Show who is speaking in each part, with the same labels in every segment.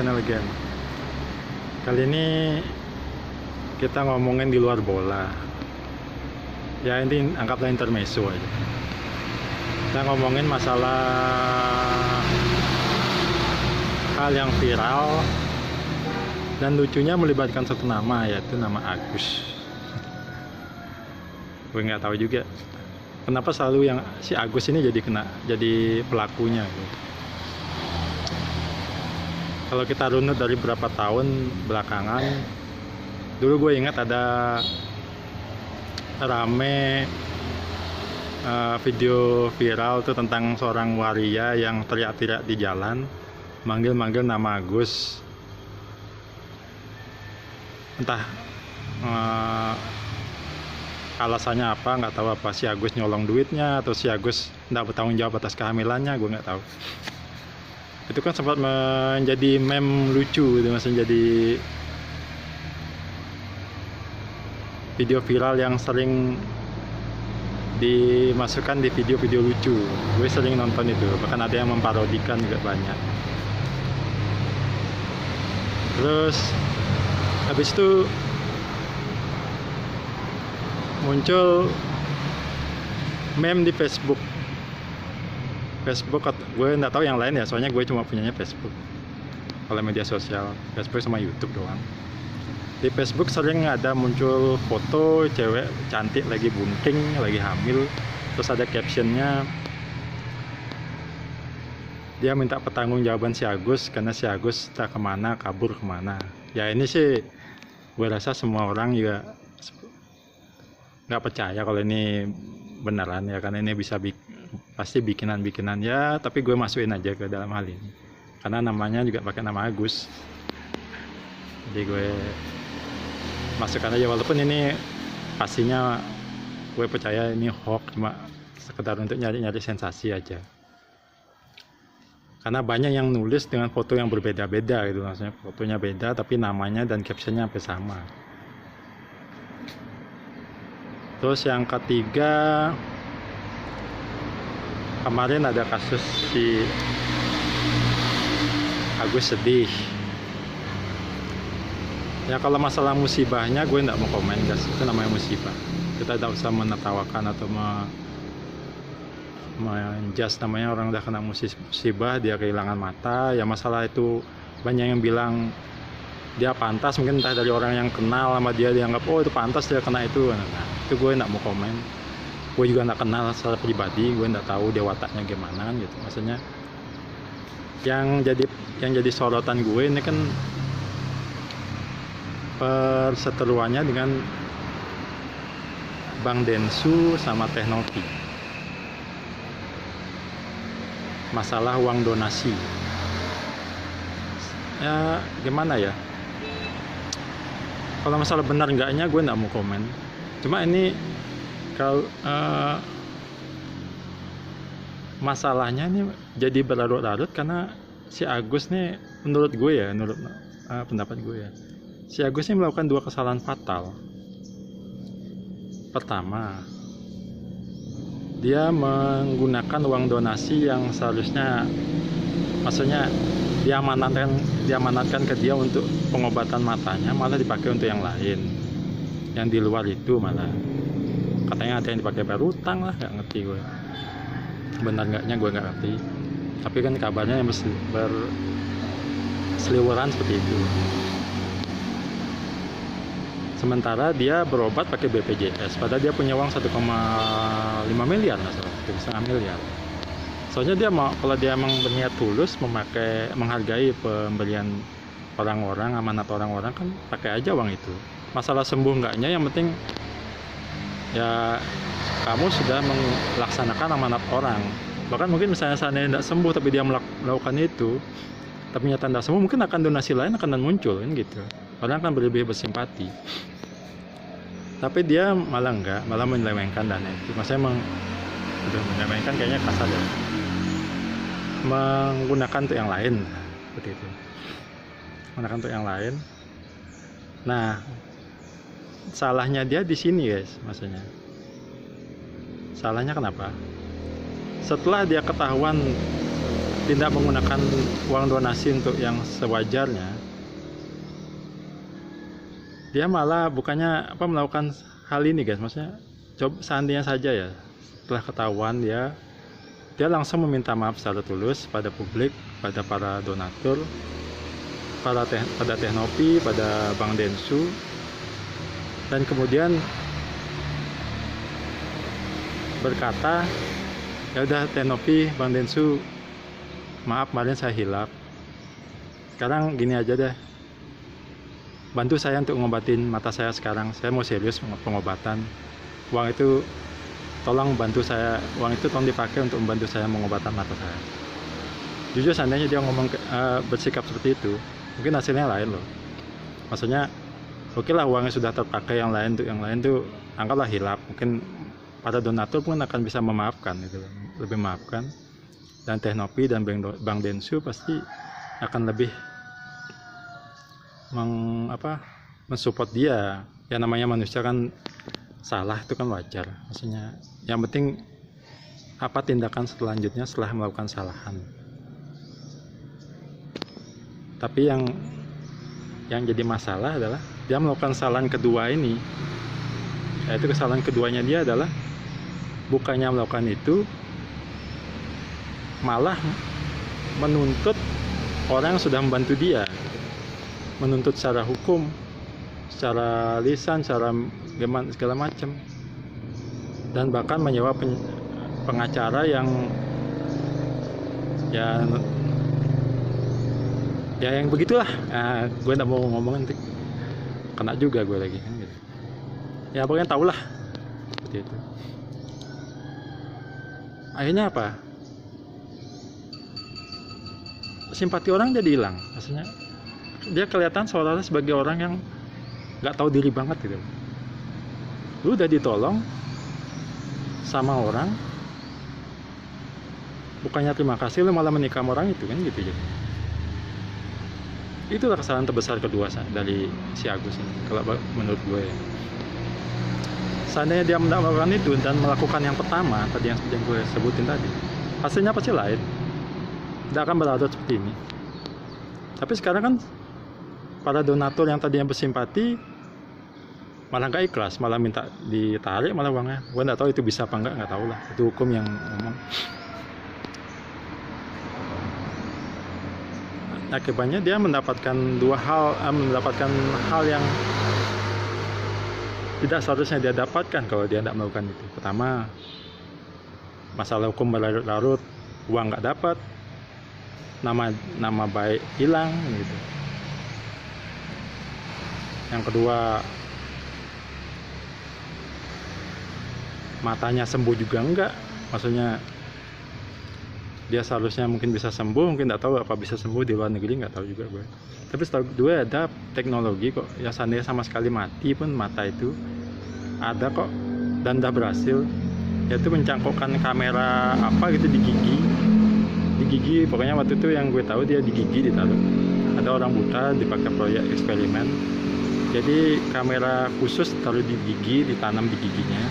Speaker 1: Channel Game. Kali ini kita ngomongin di luar bola. Ya ini anggaplah intermezzo aja. Kita ngomongin masalah hal yang viral dan lucunya melibatkan satu nama, yaitu nama Agus. Gue nggak tahu juga kenapa selalu yang si Agus ini jadi pelakunya gitu. Kalau kita runut dari beberapa tahun belakangan, dulu gue ingat ada rame video viral tuh tentang seorang waria yang teriak-teriak di jalan, manggil-manggil nama Agus. Entah alasannya apa, nggak tahu, apa si Agus nyolong duitnya atau si Agus nggak bertanggung jawab atas kehamilannya, gue nggak tahu. Itu kan sempat menjadi meme lucu gitu, maksudnya jadi video viral yang sering dimasukkan di video-video lucu. Gue sering nonton itu, bahkan ada yang memparodikan juga banyak. Terus habis itu muncul meme di Facebook, gue nggak tahu yang lain ya, soalnya gue cuma punyanya Facebook. Kalau media sosial, Facebook sama YouTube doang. Di Facebook sering ada muncul foto cewek cantik lagi bunting, lagi hamil, terus ada captionnya, dia minta pertanggungjawaban si Agus karena si Agus tak kemana, kabur kemana. Ya ini sih gue rasa semua orang juga nggak percaya kalau ini beneran ya, karena ini pasti bikinan ya, tapi gue masukin aja ke dalam hal ini karena namanya juga pakai nama Agus, jadi gue masukkan aja, walaupun ini pastinya gue percaya ini hoax, cuma sekedar untuk nyari sensasi aja, karena banyak yang nulis dengan foto yang berbeda-beda gitu, maksudnya fotonya beda tapi namanya dan captionnya hampir sama. Terus yang ketiga, kemarin ada kasus si Agus sedih. Ya kalau masalah musibahnya gue nggak mau komen guys, itu namanya musibah. Kita tidak usah menertawakan atau menjudge, namanya orang udah kena musibah, dia kehilangan mata. Ya masalah itu banyak yang bilang dia pantas, mungkin entah dari orang yang kenal sama dia dianggap oh itu pantas dia kena itu. Nah, itu gue nggak mau komen. Gue juga nggak kenal secara pribadi, gue nggak tahu dia wataknya gimana gitu. Maksudnya yang jadi sorotan gue ini kan perseteruannya dengan Bang Densu sama Teknopi, masalah uang donasi. Ya gimana ya, kalau masalah benar enggaknya gue nggak mau komen. Cuma ini kalau masalahnya ini jadi berlarut-larut karena si Agus nih, menurut gue ya, menurut pendapat gue ya, si Agus ini melakukan dua kesalahan fatal. Pertama, dia menggunakan uang donasi yang seharusnya, maksudnya diamanatkan ke dia untuk pengobatan matanya, malah dipakai untuk yang lain, yang di luar itu. Malah katanya ada yang dipakai bayar utang lah, nggak ngerti gue, benar nggaknya gue nggak ngerti, tapi kan kabarnya yang berseliweran seperti itu. Sementara dia berobat pakai BPJS, padahal dia punya uang 1,5 miliar, nggak salah, 1,5 miliar. Soalnya dia mau, kalau dia emang berniat tulus menghargai pemberian orang-orang, amanat orang-orang, kan pakai aja uang itu. Masalah sembuh enggaknya, yang penting ya kamu sudah melaksanakan amanat orang. Bahkan mungkin misalnya seandainya tidak sembuh tapi dia melakukan itu, tapi nyata tidak sembuh, mungkin akan donasi lain akan muncul kan gitu. Orang akan lebih bersimpati. Tapi dia malah enggak, malah menyelewengkan dana itu. Maksudnya menyelewengkan kayaknya kasar ya. Menggunakan untuk yang lain seperti itu. Menggunakan untuk yang lain. Nah, salahnya dia di sini guys, maksudnya. Salahnya kenapa? Setelah dia ketahuan tidak menggunakan uang donasi untuk yang sewajarnya, dia malah bukannya melakukan hal ini guys. Maksudnya coba seandainya saja ya, setelah ketahuan dia langsung meminta maaf secara tulus pada publik, pada para donatur, pada Teknopi, pada Bang Densu, dan kemudian berkata, ya udah Teknopi, Bang Densu, maaf kemarin saya hilaf, sekarang gini aja deh, bantu saya untuk ngobatin mata saya sekarang, saya mau serius pengobatan, uang itu tolong bantu saya, uang itu tolong dipakai untuk membantu saya mengobatan mata saya. Jujur seandainya dia ngomong bersikap seperti itu, mungkin hasilnya lain loh. Maksudnya oke lah, uangnya sudah terpakai, yang lain tuh anggaplah hilaf, mungkin para donatur pun akan bisa memaafkan gitu, lebih memaafkan, dan Teknopi dan Bang Densu pasti akan lebih mensupport dia. Ya namanya manusia kan salah, itu kan wajar. Maksudnya yang penting apa tindakan selanjutnya setelah melakukan kesalahan. Tapi yang jadi masalah adalah dia melakukan kesalahan kedua ini, yaitu kesalahan keduanya dia adalah bukannya melakukan itu, malah menuntut orang yang sudah membantu dia, menuntut secara hukum, secara lisan, secara segala macam, dan bahkan menyewa pengacara yang yang begitulah. Gue nggak mau ngomong nanti kena juga gue lagi kan gitu. Ya pokoknya tau lah seperti itu. Akhirnya apa? Simpati orang jadi hilang. Maksudnya dia kelihatan seolah-olah sebagai orang yang nggak tahu diri banget gitu. Lu udah ditolong sama orang, bukannya terima kasih, lu malah menikam orang itu kan gitu. Jadi itulah kesalahan terbesar kedua dari si Agus ini, kalau menurut gue. Seandainya dia melakukan itu dan melakukan yang pertama tadi yang gue sebutin tadi, hasilnya pasti lain, tidak akan berlarut seperti ini. Tapi sekarang kan para donatur yang tadinya bersimpati malah nggak ikhlas, malah minta ditarik malah uangnya. Gue nggak tahu itu bisa apa nggak tahu lah, itu hukum yang ngomong. Akibatnya dia mendapatkan mendapatkan hal yang tidak seharusnya dia dapatkan kalau dia tidak melakukan itu. Pertama, masalah hukum berlarut-larut, uang nggak dapat, nama baik hilang gitu. Yang kedua, matanya sembuh juga enggak. Maksudnya dia seharusnya mungkin bisa sembuh, mungkin nggak tahu apa bisa sembuh di luar negeri, nggak tahu juga gue. Tapi setahu gue ada teknologi kok ya, seandainya sama sekali mati pun mata itu ada kok, dan udah berhasil, yaitu mencangkokkan kamera gitu di gigi. Pokoknya waktu itu yang gue tahu dia di gigi ditaruh. Ada orang buta dipakai proyek eksperimen, jadi kamera khusus taruh di gigi, ditanam di giginya,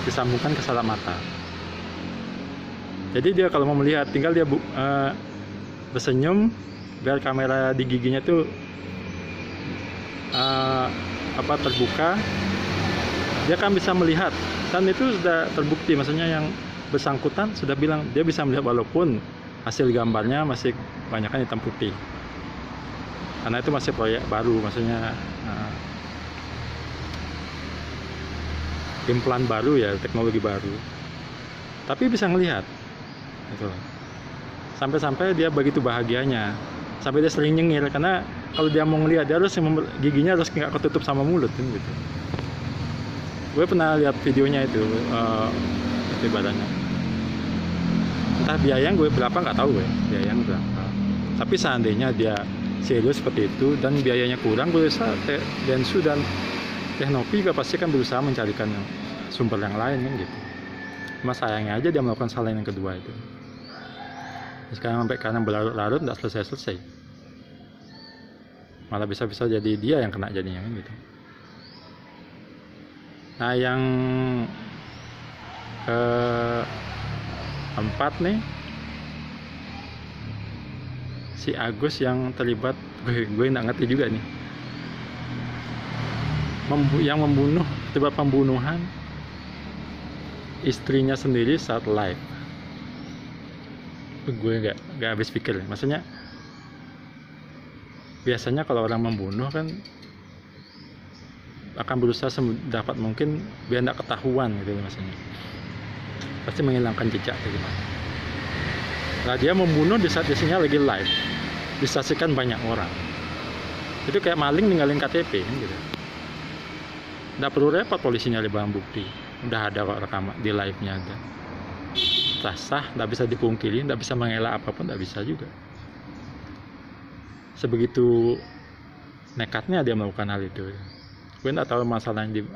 Speaker 1: disambungkan ke salah mata. Jadi dia kalau mau melihat tinggal dia bersenyum biar kamera di giginya tuh terbuka, dia kan bisa melihat, dan itu sudah terbukti. Maksudnya yang bersangkutan sudah bilang dia bisa melihat walaupun hasil gambarnya masih kebanyakan hitam putih, karena itu masih proyek baru, maksudnya implan baru ya, teknologi baru, tapi bisa ngelihat gitu. Sampai-sampai dia begitu bahagianya, sampai dia sering nyengir, karena kalau dia mau ngelihat dia harus giginya harus nggak ketutup sama mulut kan gitu. Gue pernah lihat videonya itu, ibaratnya entah biaya yang gue berapa nggak tahu gue, biaya yang berapa. Tapi seandainya dia serius seperti itu dan biayanya kurang, gue rasa Densu dan Teknopi juga pasti kan berusaha mencarikan sumber yang lain kan gitu. Cuma sayangnya aja dia melakukan salah yang kedua itu. Sekarang sampai karena berlarut-larut nggak selesai-selesai, malah bisa-bisa jadi dia yang kena jadinya kan gitu. Nah yang keempat nih, si Agus yang terlibat, gue nggak ngerti juga nih, yang membunuh, terlibat pembunuhan istrinya sendiri saat live. Gue nggak habis pikir, maksudnya biasanya kalau orang membunuh kan akan berusaha sedapat mungkin biar tidak ketahuan gitu maksudnya, pasti menghilangkan jejak gitu gimana. Nah dia membunuh di saat isinya lagi live, disaksikan banyak orang. Itu kayak maling ninggalin KTP kan gitu. Nggak perlu repot polisinya nyari barang bukti, udah ada kok rekaman di live-nya ada. Sah, nggak bisa dipungkiri, nggak bisa mengelak apapun, nggak bisa juga. Sebegitu nekatnya dia melakukan hal itu. Gue nggak tahu masalahnya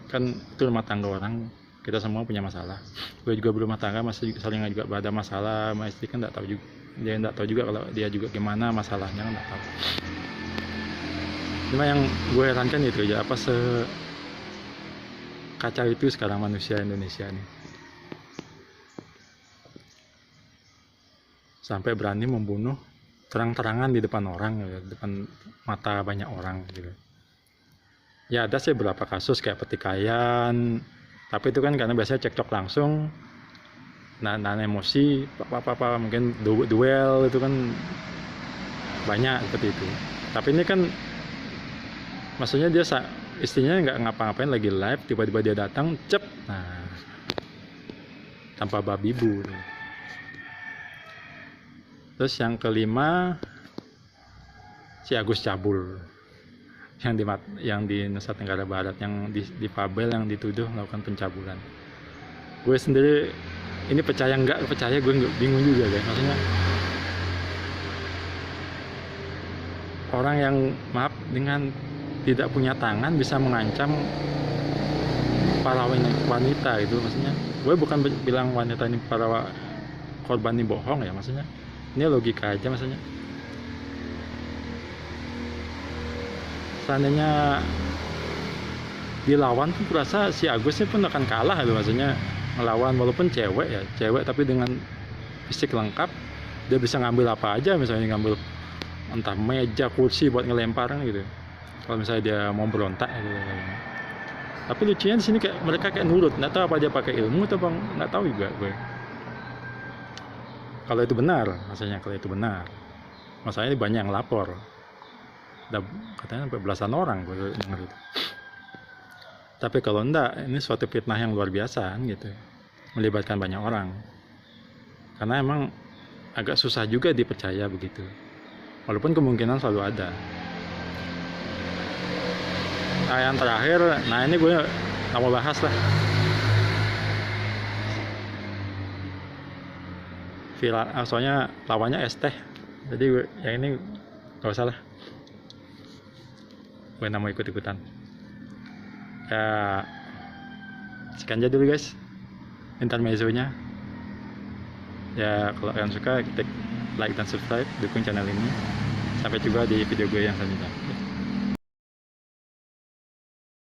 Speaker 1: kan itu rumah tangga orang, kita semua punya masalah. Gue juga berumah tangga, masih saling juga ada masalah sama istri kan, nggak tahu juga, dia nggak tahu juga kalau dia juga gimana masalahnya kan nggak tahu. Cuma yang gue herankan itu aja, apa sekacau itu sekarang manusia Indonesia nih, sampai berani membunuh terang-terangan di depan orang, di depan mata banyak orang gitu. Ya ada sih beberapa kasus kayak pertikaian, tapi itu kan karena biasanya cekcok langsung, nah emosi, apa mungkin duel itu kan banyak seperti itu. Tapi ini kan maksudnya dia istrinya nggak ngapa-ngapain lagi live, tiba-tiba dia datang, cep, nah tanpa babi bu. Terus yang kelima si Agus Cabul yang di Nusa Tenggara Barat, yang di Fabel yang dituduh melakukan pencabulan. Gue sendiri ini percaya nggak percaya, gue bingung juga guys. Maksudnya orang yang maaf dengan tidak punya tangan bisa mengancam para wanita itu, maksudnya gue bukan bilang wanita ini para korban ini bohong ya, maksudnya ini logika aja. Maksudnya seandainya dilawan pun kurasa si Agusnya pun akan kalah gitu, maksudnya melawan walaupun cewek ya, cewek tapi dengan fisik lengkap, dia bisa ngambil apa aja, misalnya ngambil entah meja, kursi buat ngelempar gitu kalau misalnya dia mau berontak gitu. Tapi lucunya di sini kayak mereka kayak nurut, nggak tahu apa dia pakai ilmu atau bang, nggak tahu juga gue. Kalau itu benar, maksudnya kalau itu benar, masalahnya banyak yang lapor, katanya sampai belasan orang gue dengar itu. Tapi kalau enggak, ini suatu fitnah yang luar biasa gitu, melibatkan banyak orang, karena emang agak susah juga dipercaya begitu, walaupun kemungkinan selalu ada. Nah yang terakhir, nah ini gue nggak mau bahas lah, viral, soalnya lawannya es teh, jadi gue, yang ini gak usah lah, gue nggak mau ikut-ikutan ya. Sekian aja dulu guys intermezzonya ya. Kalau kalian suka, klik like dan subscribe, dukung channel ini. Sampai jumpa di video gue yang selanjutnya.